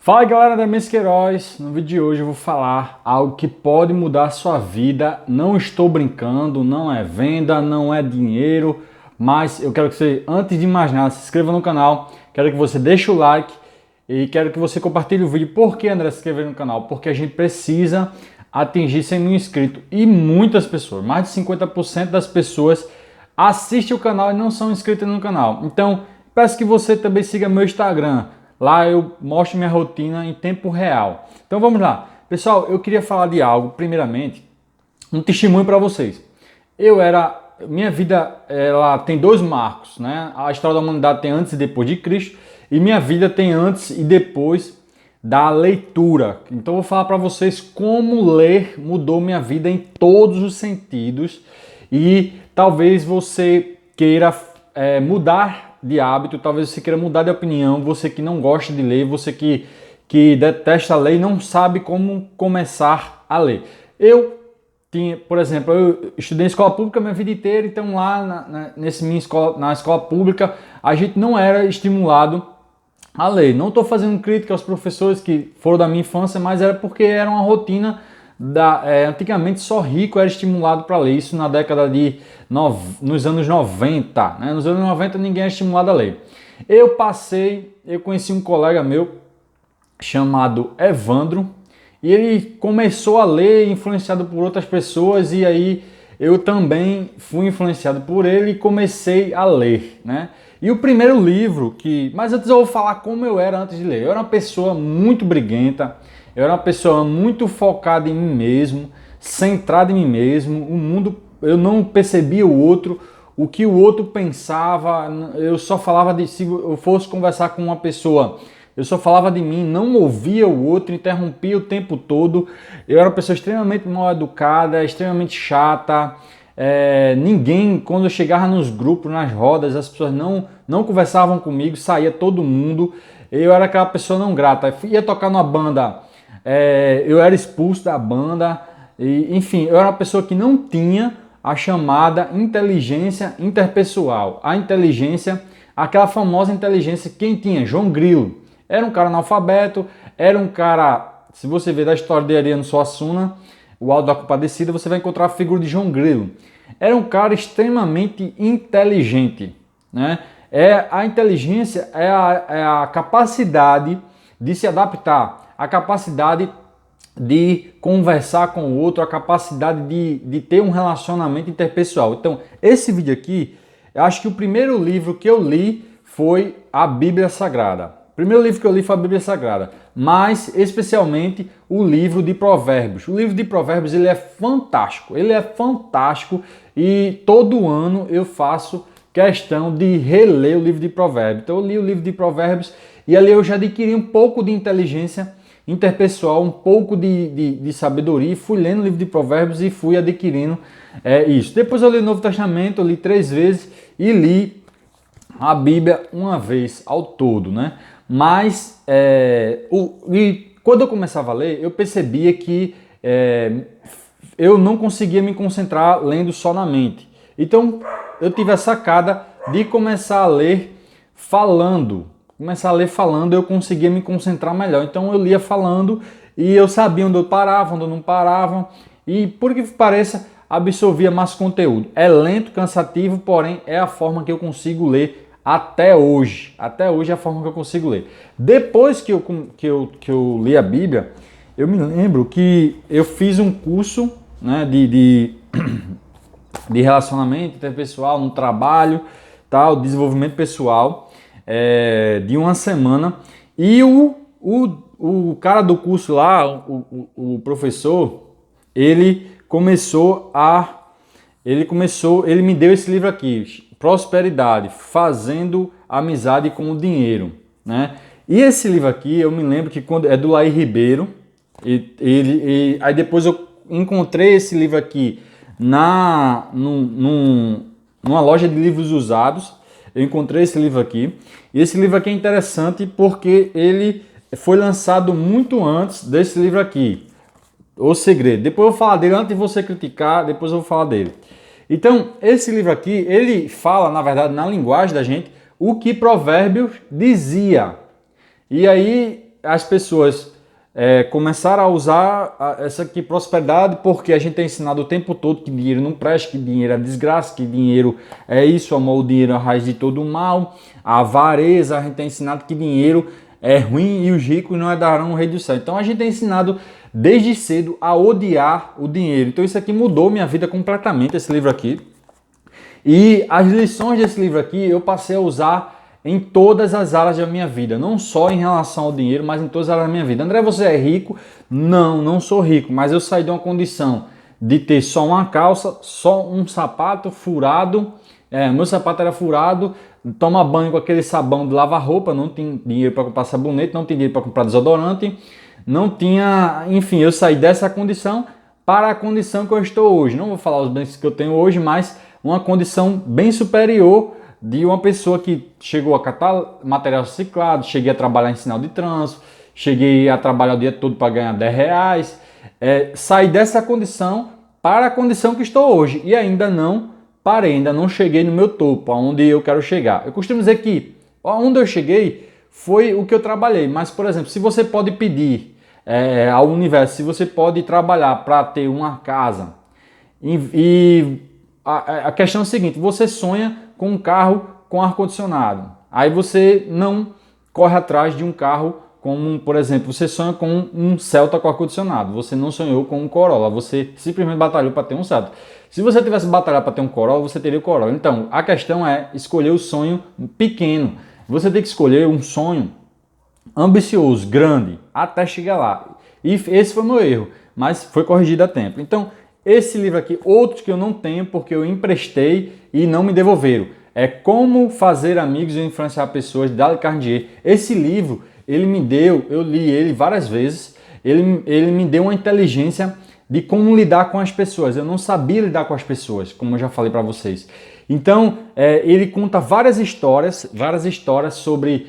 Fala galera da Mendes Queiroz, no vídeo de hoje eu vou falar algo que pode mudar a sua vida. Não estou brincando, não é venda, não é dinheiro, mas eu quero que você, antes de mais nada, se inscreva no canal, quero que você deixe o like e quero que você compartilhe o vídeo. Por que, André, se inscrever no canal? Porque a gente precisa atingir 100 mil inscritos e muitas pessoas, mais de 50% das pessoas assistem o canal e não são inscritas no canal. Então, peço que você também siga meu Instagram. Lá eu mostro minha rotina em tempo real. Então vamos lá. Pessoal, eu queria falar de algo, primeiramente, um testemunho para vocês. Minha vida, ela tem dois marcos, né? A história da humanidade tem antes e depois de Cristo, e minha vida tem antes e depois da leitura. Então eu vou falar para vocês como ler mudou minha vida em todos os sentidos, e talvez você queira mudar de hábito, talvez você queira mudar de opinião, você que não gosta de ler, você que detesta ler e não sabe como começar a ler. Eu tinha, por exemplo, eu estudei em escola pública minha vida inteira, então lá na escola pública a gente não era estimulado a ler. Não estou fazendo crítica aos professores que foram da minha infância, mas era porque era uma rotina antigamente só rico era estimulado para ler, isso na década nos anos 90, né? Nos anos 90 ninguém era estimulado a ler. Eu conheci um colega meu chamado Evandro, e ele começou a ler influenciado por outras pessoas, e aí eu também fui influenciado por ele e comecei a ler, né? E o primeiro livro mas antes eu vou falar como eu era antes de ler. Eu era uma pessoa muito briguenta, eu era uma pessoa muito focada em mim mesmo, centrada em mim mesmo. Eu não percebia o outro, o que o outro pensava. Eu só falava se eu fosse conversar com uma pessoa, eu só falava de mim, não ouvia o outro, interrompia o tempo todo. Eu era uma pessoa extremamente mal educada, extremamente chata. Quando eu chegava nos grupos, nas rodas, as pessoas não conversavam comigo, saía todo mundo. Eu era aquela pessoa não grata. Eu ia tocar numa banda, eu era expulso da banda. Enfim, eu era uma pessoa que não tinha a chamada inteligência interpessoal. A inteligência, aquela famosa inteligência, quem tinha? João Grilo. Era um cara analfabeto, era um cara, se você ver da história de Ariano Suassuna, o Auto da Compadecida, você vai encontrar a figura de João Grilo. Era um cara extremamente inteligente, né? A inteligência é a capacidade de se adaptar, a capacidade de conversar com o outro, a capacidade de ter um relacionamento interpessoal. Então, esse vídeo aqui, eu acho que o primeiro livro que eu li foi a Bíblia Sagrada. O primeiro livro que eu li foi a Bíblia Sagrada, mas especialmente o livro de Provérbios. O livro de Provérbios, ele é fantástico e todo ano eu faço questão de reler o livro de Provérbios. Então eu li o livro de Provérbios e ali eu já adquiri um pouco de inteligência interpessoal, um pouco de sabedoria, e fui lendo o livro de Provérbios e fui adquirindo isso. Depois eu li o Novo Testamento, eu li 3 vezes e li a Bíblia uma vez ao todo, né? Mas quando eu começava a ler, eu percebia que eu não conseguia me concentrar lendo só na mente. Então eu tive a sacada de começar a ler falando. Eu conseguia me concentrar melhor. Então eu lia falando e eu sabia onde eu parava, onde eu não parava. E por que pareça, absorvia mais conteúdo. É lento, cansativo, porém é a forma que eu consigo ler até hoje. Até hoje é a forma que eu consigo ler. Depois que eu li a Bíblia, eu me lembro que eu fiz um curso, né, de relacionamento interpessoal no trabalho, tal, desenvolvimento pessoal, de uma semana. E o cara do curso lá, o professor, ele me deu esse livro aqui, Prosperidade, Fazendo Amizade com o Dinheiro, né? E esse livro aqui, eu me lembro que quando é do Laí Ribeiro, aí depois eu encontrei esse livro aqui numa loja de livros usados. Eu encontrei esse livro aqui. E esse livro aqui é interessante porque ele foi lançado muito antes desse livro aqui, O Segredo. Depois eu vou falar dele, antes de você criticar, depois eu vou falar dele. Então, esse livro aqui, ele fala, na verdade, na linguagem da gente, o que Provérbios dizia. E aí, as pessoas começaram a usar essa aqui prosperidade, porque a gente é ensinado o tempo todo que dinheiro não presta, que dinheiro é desgraça, que dinheiro é isso, amor, o dinheiro é a raiz de todo o mal, a avareza, a gente é ensinado que dinheiro é ruim e os ricos não darão o rei do céu. Então a gente é ensinado desde cedo a odiar o dinheiro. Então isso aqui mudou minha vida completamente, esse livro aqui. E as lições desse livro aqui eu passei a usar em todas as áreas da minha vida, não só em relação ao dinheiro, mas em todas as áreas da minha vida. André, você é rico? Não, não sou rico, mas eu saí de uma condição de ter só uma calça, só um sapato furado, meu sapato era furado, toma banho com aquele sabão de lavar roupa, não tinha dinheiro para comprar sabonete, não tinha dinheiro para comprar desodorante, não tinha, enfim, eu saí dessa condição para a condição que eu estou hoje. Não vou falar os bens que eu tenho hoje, mas uma condição bem superior de uma pessoa que chegou a catar material reciclado, cheguei a trabalhar em sinal de trânsito, cheguei a trabalhar o dia todo para ganhar R$10, saí dessa condição para a condição que estou hoje e ainda não parei, ainda não cheguei no meu topo, aonde eu quero chegar. Eu costumo dizer que aonde eu cheguei foi o que eu trabalhei, mas, por exemplo, se você pode pedir ao universo, se você pode trabalhar para ter uma casa a questão é a seguinte, você sonha com um carro com ar-condicionado, aí você não corre atrás de um carro como, por exemplo, você sonha com um Celta com ar-condicionado, você não sonhou com um Corolla, você simplesmente batalhou para ter um Celta. Se você tivesse batalhado para ter um Corolla, você teria o Corolla. Então, a questão é escolher o sonho pequeno. Você tem que escolher um sonho ambicioso, grande, até chegar lá. E esse foi o meu erro, mas foi corrigido a tempo. Então, esse livro aqui, outros que eu não tenho porque eu emprestei e não me devolveram. É Como Fazer Amigos e Influenciar Pessoas, de Dale Carnegie. Esse livro, ele me deu, eu li ele várias vezes, ele me deu uma inteligência de como lidar com as pessoas. Eu não sabia lidar com as pessoas, como eu já falei para vocês. Então, ele conta várias histórias sobre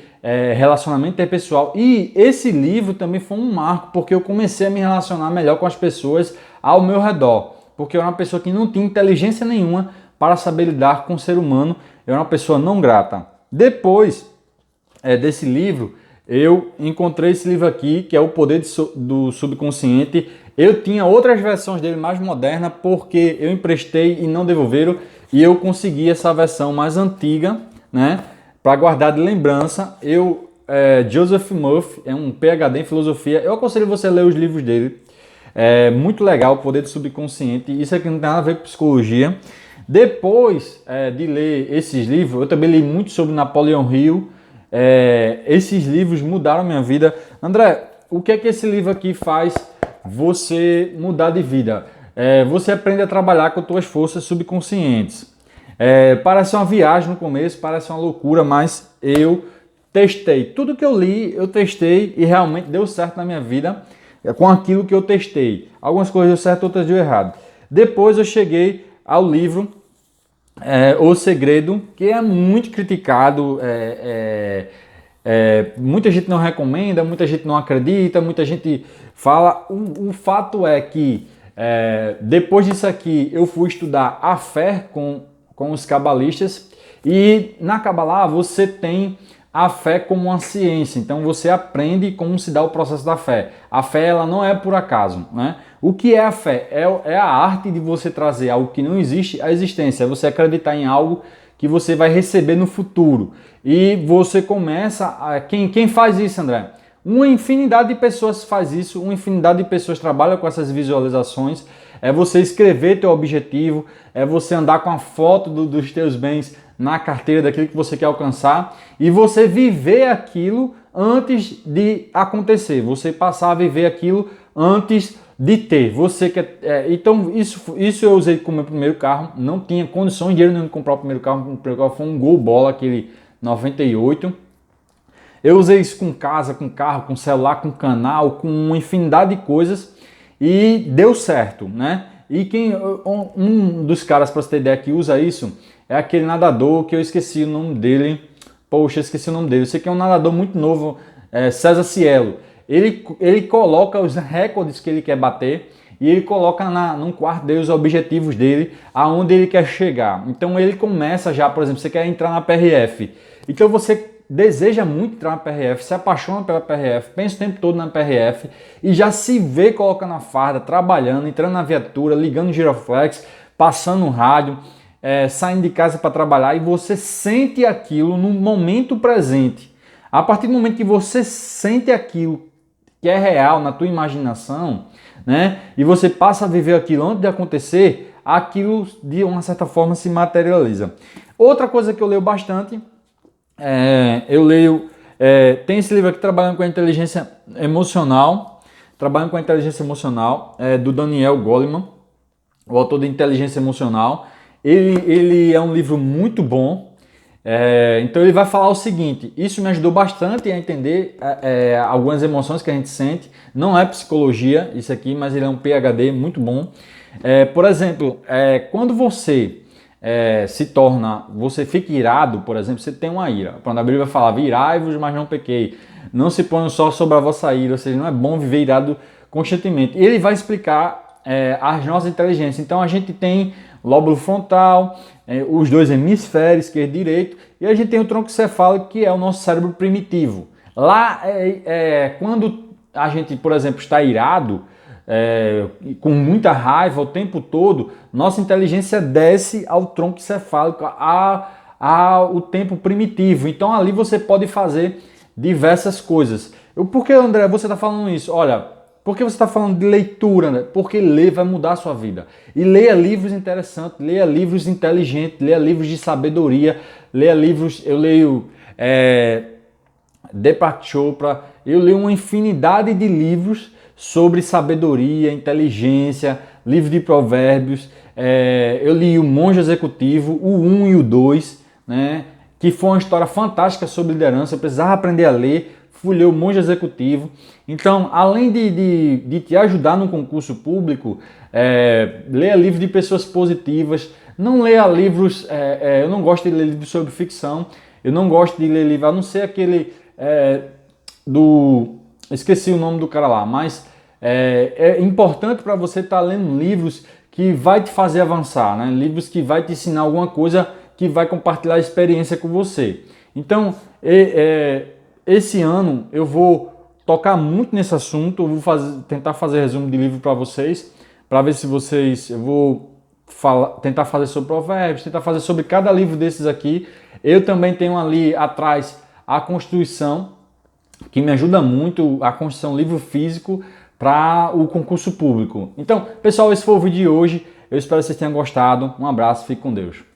relacionamento interpessoal. E esse livro também foi um marco, porque eu comecei a me relacionar melhor com as pessoas ao meu redor. Porque eu era uma pessoa que não tinha inteligência nenhuma para saber lidar com o ser humano. Eu era uma pessoa não grata. Depois desse livro, eu encontrei esse livro aqui, que é O Poder do Subconsciente. Eu tinha outras versões dele mais moderna, porque eu emprestei e não devolveram. E eu consegui essa versão mais antiga, né, para guardar de lembrança. Joseph Murphy é um PhD em filosofia. Eu aconselho você a ler os livros dele. É muito legal, O Poder do Subconsciente. Isso aqui não tem nada a ver com psicologia. Depois de ler esses livros, eu também li muito sobre Napoleão Hill. Esses livros mudaram minha vida. André, o que é que esse livro aqui faz você mudar de vida? Você aprende a trabalhar com as suas forças subconscientes. Parece uma viagem no começo, parece uma loucura, mas eu testei. Tudo que eu li, eu testei e realmente deu certo na minha vida com aquilo que eu testei. Algumas coisas deu certo, outras deu errado. Depois eu cheguei ao livro O Segredo, que é muito criticado, muita gente não recomenda, muita gente não acredita, muita gente fala. O fato é que depois disso aqui eu fui estudar a fé com os cabalistas, e na Kabbalah você tem a fé como uma ciência, então você aprende como se dá o processo da fé. A fé, ela não é por acaso, né? O que é a fé? É a arte de você trazer algo que não existe à existência, é você acreditar em algo que você vai receber no futuro. E você começa quem faz isso, André? Uma infinidade de pessoas faz isso, uma infinidade de pessoas trabalham com essas visualizações. É você escrever teu objetivo, é você andar com a foto dos teus bens na carteira daquilo que você quer alcançar e você viver aquilo antes de acontecer, você passar a viver aquilo antes de ter. Então isso eu usei como meu primeiro carro, não tinha condições de dinheiro nenhum de comprar o primeiro carro foi um Gol Bola, aquele 98. Eu usei isso com casa, com carro, com celular, com canal, com uma infinidade de coisas e deu certo, né? E um dos caras, para você ter ideia, que usa isso é aquele nadador que eu esqueci o nome dele. Poxa, eu esqueci o nome dele. Eu sei que é um nadador muito novo, César Cielo. Ele coloca os recordes que ele quer bater e ele coloca num quarto dele os objetivos dele, aonde ele quer chegar. Então ele começa já, por exemplo, você quer entrar na PRF. Então você deseja muito entrar na PRF, se apaixona pela PRF, pensa o tempo todo na PRF e já se vê colocando a farda, trabalhando, entrando na viatura, ligando o giroflex, passando no rádio, saindo de casa para trabalhar, e você sente aquilo no momento presente. A partir do momento que você sente aquilo que é real na tua imaginação, né, e você passa a viver aquilo antes de acontecer, aquilo de uma certa forma se materializa. Outra coisa que eu leio bastante, tem esse livro aqui, Trabalhando com a Inteligência Emocional, do Daniel Goleman, o autor de Inteligência Emocional. Ele é um livro muito bom. Então ele vai falar o seguinte: isso me ajudou bastante a entender algumas emoções que a gente sente. Não é psicologia isso aqui, mas ele é um PhD muito bom. Por exemplo, quando você você fica irado, por exemplo, você tem uma ira. Quando a Bíblia fala, irai-vos, mas não pequei. Não se ponham só sobre a vossa ira, ou seja, não é bom viver irado constantemente. E ele vai explicar as nossas inteligências. Então a gente tem lóbulo frontal, os dois hemisférios, esquerdo e direito, e a gente tem o tronco cefálico, que é o nosso cérebro primitivo. Lá, quando a gente, por exemplo, está irado, com muita raiva o tempo todo, nossa inteligência desce ao tronco cefálico, ao tempo primitivo. Então ali você pode fazer diversas coisas. Por que, André, você está falando isso? Olha, por que você está falando de leitura, né? Porque ler vai mudar a sua vida. E leia livros interessantes, leia livros inteligentes, leia livros de sabedoria, leia livros, eu leio Deepak Chopra, eu leio uma infinidade de livros sobre sabedoria, inteligência, livro de provérbios. Eu li o Monge Executivo, o 1 e o 2, né? Que foi uma história fantástica sobre liderança. Eu precisava aprender a ler, fui ler o Monge Executivo. Então, além de te ajudar no concurso público, leia livros de pessoas positivas. Não leia livros, eu não gosto de ler livros sobre ficção, eu não gosto de ler livro, a não ser aquele esqueci o nome do cara lá, mas é importante para você estar lendo livros que vai te fazer avançar, né? Livros que vai te ensinar alguma coisa, que vai compartilhar a experiência com você. Então, esse ano eu vou tocar muito nesse assunto, eu vou tentar fazer resumo de livro para vocês, para ver se eu vou tentar fazer sobre provérbios, tentar fazer sobre cada livro desses aqui. Eu também tenho ali atrás a Constituição, que me ajuda muito, a Constituição, livro físico para o concurso público. Então, pessoal, esse foi o vídeo de hoje. Eu espero que vocês tenham gostado. Um abraço, fique com Deus.